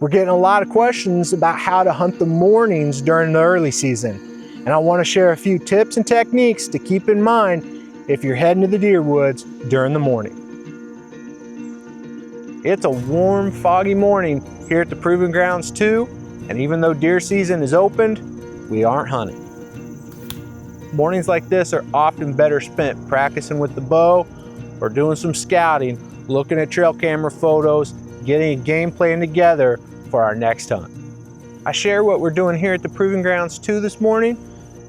We're getting a lot of questions about how to hunt the mornings during the early season. And I want to share a few tips and techniques to keep in mind if you're heading to the deer woods during the morning. It's a warm, foggy morning here at the Proving Grounds 2, and even though deer season is opened, we aren't hunting. Mornings like this are often better spent practicing with the bow or doing some scouting, looking at trail camera photos, getting a game plan together for our next hunt. I share what we're doing here at the Proving Grounds 2 this morning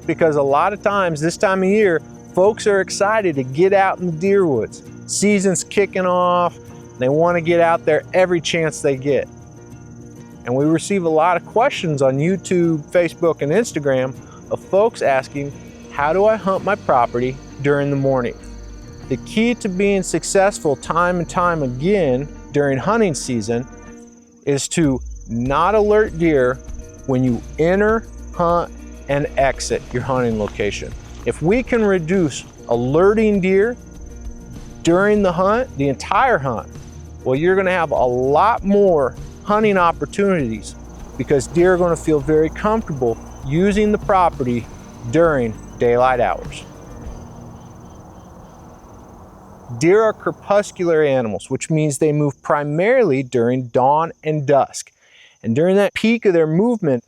because a lot of times this time of year, folks are excited to get out in the deer woods. Season's kicking off, they want to get out there every chance they get. And we receive a lot of questions on YouTube, Facebook, and Instagram of folks asking, how do I hunt my property during the morning? The key to being successful time and time again during hunting season is to not alert deer when you enter, hunt, and exit your hunting location. If we can reduce alerting deer during the hunt, the entire hunt, well, you're gonna have a lot more hunting opportunities because deer are gonna feel very comfortable using the property during daylight hours. Deer are crepuscular animals, which means they move primarily during dawn and dusk. And during that peak of their movement,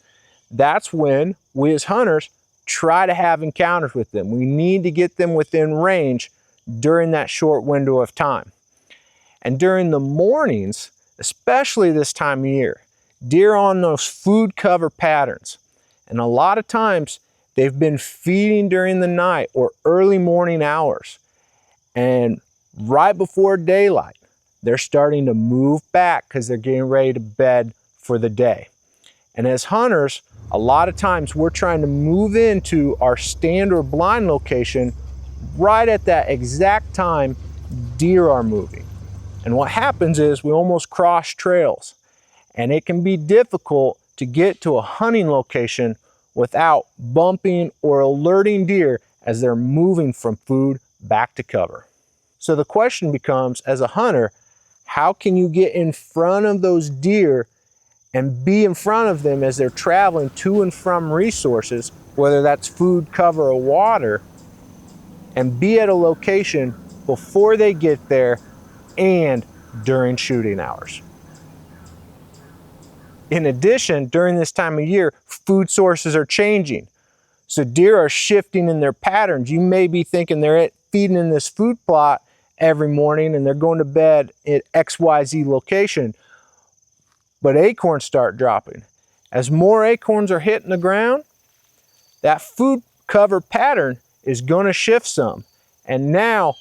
that's when we as hunters try to have encounters with them. We need to get them within range during that short window of time. And during the mornings, especially this time of year, deer are on those food cover patterns. And a lot of times they've been feeding during the night or early morning hours. And right before daylight, they're starting to move back because they're getting ready to bed for the day. And as hunters, a lot of times we're trying to move into our stand or blind location right at that exact time deer are moving. And what happens is we almost cross trails, and it can be difficult to get to a hunting location without bumping or alerting deer as they're moving from food back to cover. So the question becomes, as a hunter, how can you get in front of those deer and be in front of them as they're traveling to and from resources, whether that's food, cover, or water, and be at a location before they get there and during shooting hours. In addition, during this time of year, food sources are changing. So deer are shifting in their patterns. You may be thinking they're feeding in this food plot every morning and they're going to bed at XYZ location, but acorns start dropping. As more acorns are hitting the ground, that food cover pattern is going to shift some. And now,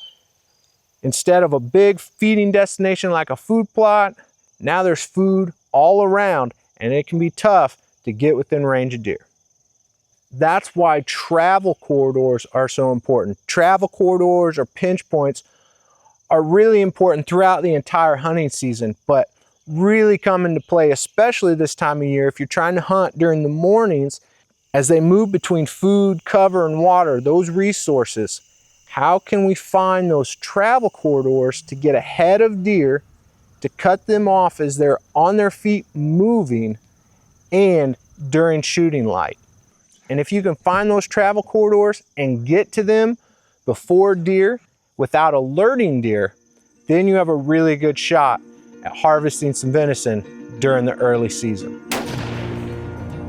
instead of a big feeding destination like a food plot, now there's food all around, and it can be tough to get within range of deer. That's why travel corridors are so important. Travel corridors or pinch points are really important throughout the entire hunting season, but really come into play, especially this time of year, if you're trying to hunt during the mornings, as they move between food, cover, and water, those resources. How can we find those travel corridors to get ahead of deer, to cut them off as they're on their feet moving and during shooting light? And if you can find those travel corridors and get to them before deer without alerting deer, then you have a really good shot at harvesting some venison during the early season.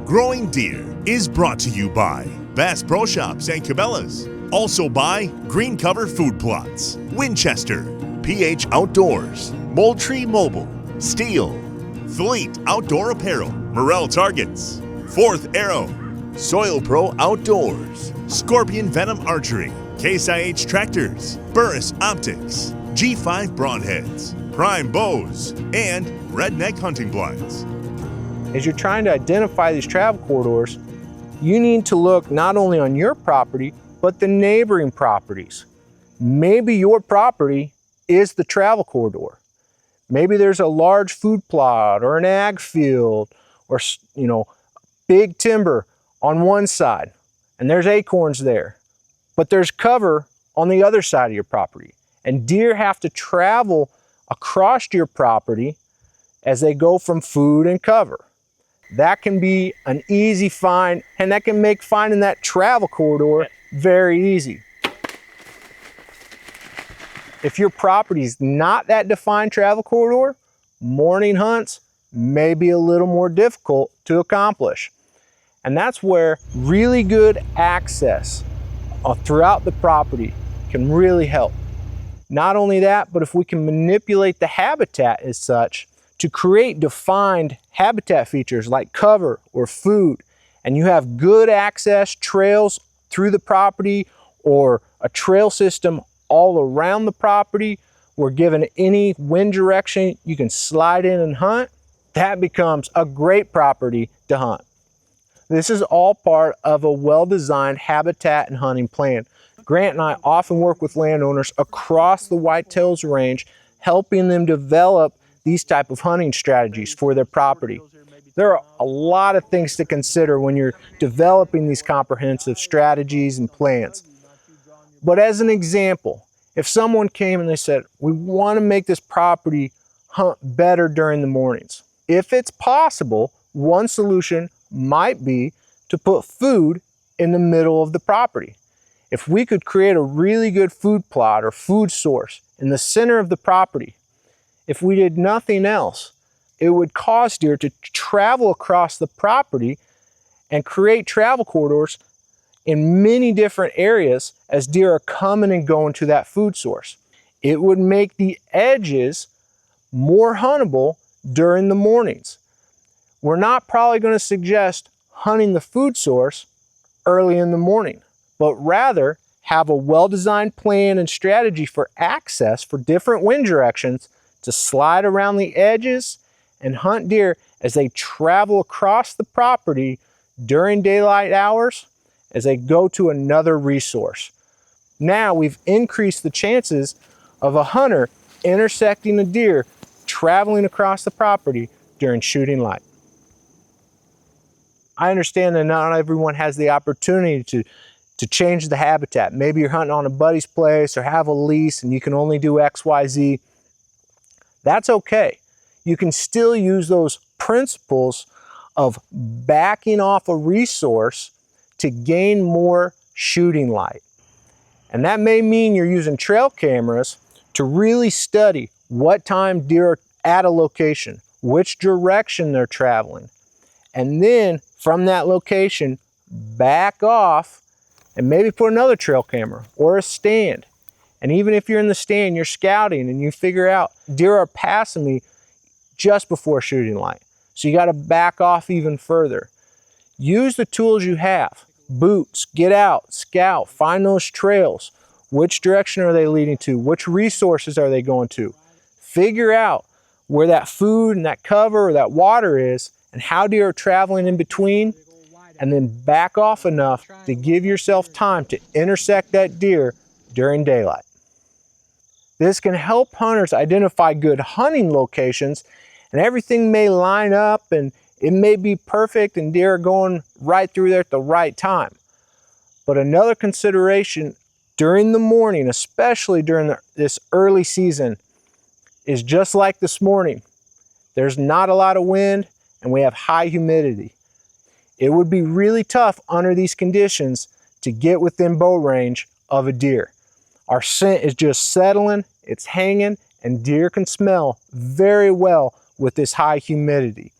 Growing Deer is brought to you by Bass Pro Shops and Cabela's. Also by Green Cover Food Plots, Winchester, PH Outdoors, Moultrie Mobile, Steel, Fleet Outdoor Apparel, Morel Targets, Fourth Arrow, Soil Pro Outdoors, Scorpion Venom Archery, Case IH Tractors, Burris Optics, G5 Broadheads, Prime Bows, and Redneck Hunting Blinds. As you're trying to identify these travel corridors, you need to look not only on your property, but the neighboring properties. Maybe your property is the travel corridor. Maybe there's a large food plot or an ag field or, big timber on one side, and there's acorns there, but there's cover on the other side of your property. And deer have to travel across your property as they go from food and cover. That can be an easy find, and that can make finding that travel corridor very easy. If your property is not that defined travel corridor, morning hunts may be a little more difficult to accomplish. And that's where really good access throughout the property can really help. Not only that, but if we can manipulate the habitat as such to create defined habitat features like cover or food, and you have good access trails through the property or a trail system all around the property, where given any wind direction you can slide in and hunt, that becomes a great property to hunt. This is all part of a well-designed habitat and hunting plan. Grant and I often work with landowners across the whitetails range, helping them develop these type of hunting strategies for their property. There are a lot of things to consider when you're developing these comprehensive strategies and plans. But as an example, if someone came and they said, we want to make this property hunt better during the mornings. If it's possible, one solution might be to put food in the middle of the property. If we could create a really good food plot or food source in the center of the property, if we did nothing else, it would cause deer to travel across the property and create travel corridors in many different areas as deer are coming and going to that food source. It would make the edges more huntable during the mornings. We're not probably going to suggest hunting the food source early in the morning, but rather have a well-designed plan and strategy for access for different wind directions to slide around the edges and hunt deer as they travel across the property during daylight hours as they go to another resource. Now we've increased the chances of a hunter intersecting a deer traveling across the property during shooting light. I understand that not everyone has the opportunity to change the habitat. Maybe you're hunting on a buddy's place or have a lease and you can only do X, Y, Z. That's okay. You can still use those principles of backing off a resource to gain more shooting light. And that may mean you're using trail cameras to really study what time deer are at a location, which direction they're traveling. And then from that location, back off and maybe put another trail camera or a stand. And even if you're in the stand, you're scouting and you figure out deer are passing me just before shooting light. So you got to back off even further. Use the tools you have. Boots, get out, scout, find those trails. Which direction are they leading to? Which resources are they going to? Figure out where that food and that cover or that water is and how deer are traveling in between, and then back off enough to give yourself time to intersect that deer during daylight. This can help hunters identify good hunting locations, and everything may line up and it may be perfect and deer are going right through there at the right time. But another consideration during the morning, especially during this early season, is just like this morning. There's not a lot of wind and we have high humidity. It would be really tough under these conditions to get within bow range of a deer. Our scent is just settling, it's hanging, and deer can smell very well with this high humidity.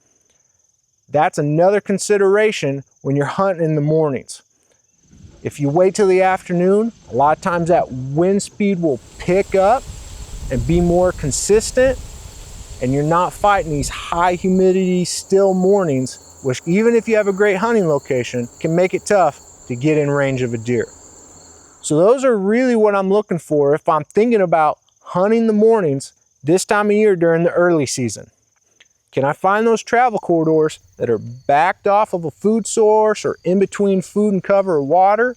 That's another consideration when you're hunting in the mornings. If you wait till the afternoon, a lot of times that wind speed will pick up and be more consistent, and you're not fighting these high humidity, still mornings, which even if you have a great hunting location, can make it tough to get in range of a deer. So those are really what I'm looking for if I'm thinking about hunting the mornings this time of year during the early season. Can I find those travel corridors that are backed off of a food source or in between food and cover or water?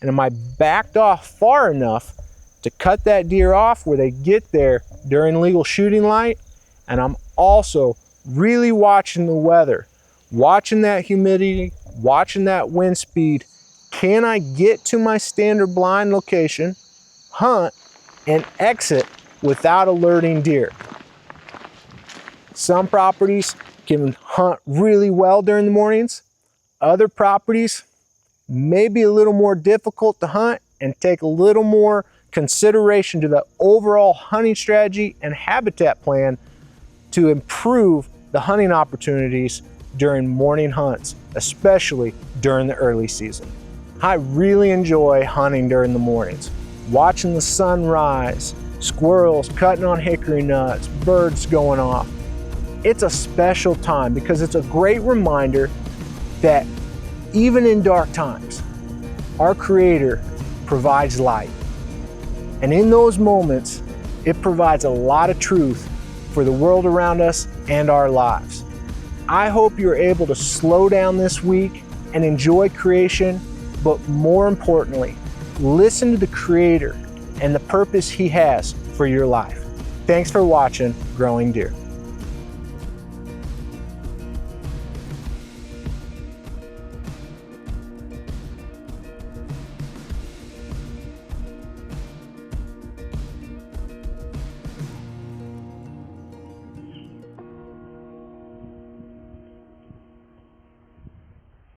And am I backed off far enough to cut that deer off where they get there during legal shooting light? And I'm also really watching the weather, watching that humidity, watching that wind speed. Can I get to my standard blind location, hunt, and exit without alerting deer? Some properties can hunt really well during the mornings. Other properties may be a little more difficult to hunt and take a little more consideration to the overall hunting strategy and habitat plan to improve the hunting opportunities during morning hunts, especially during the early season. I really enjoy hunting during the mornings, watching the sun rise, squirrels cutting on hickory nuts, birds going off. It's a special time because it's a great reminder that even in dark times, our Creator provides light. And in those moments, it provides a lot of truth for the world around us and our lives. I hope you're able to slow down this week and enjoy creation, but more importantly, listen to the Creator and the purpose He has for your life. Thanks for watching Growing Deer.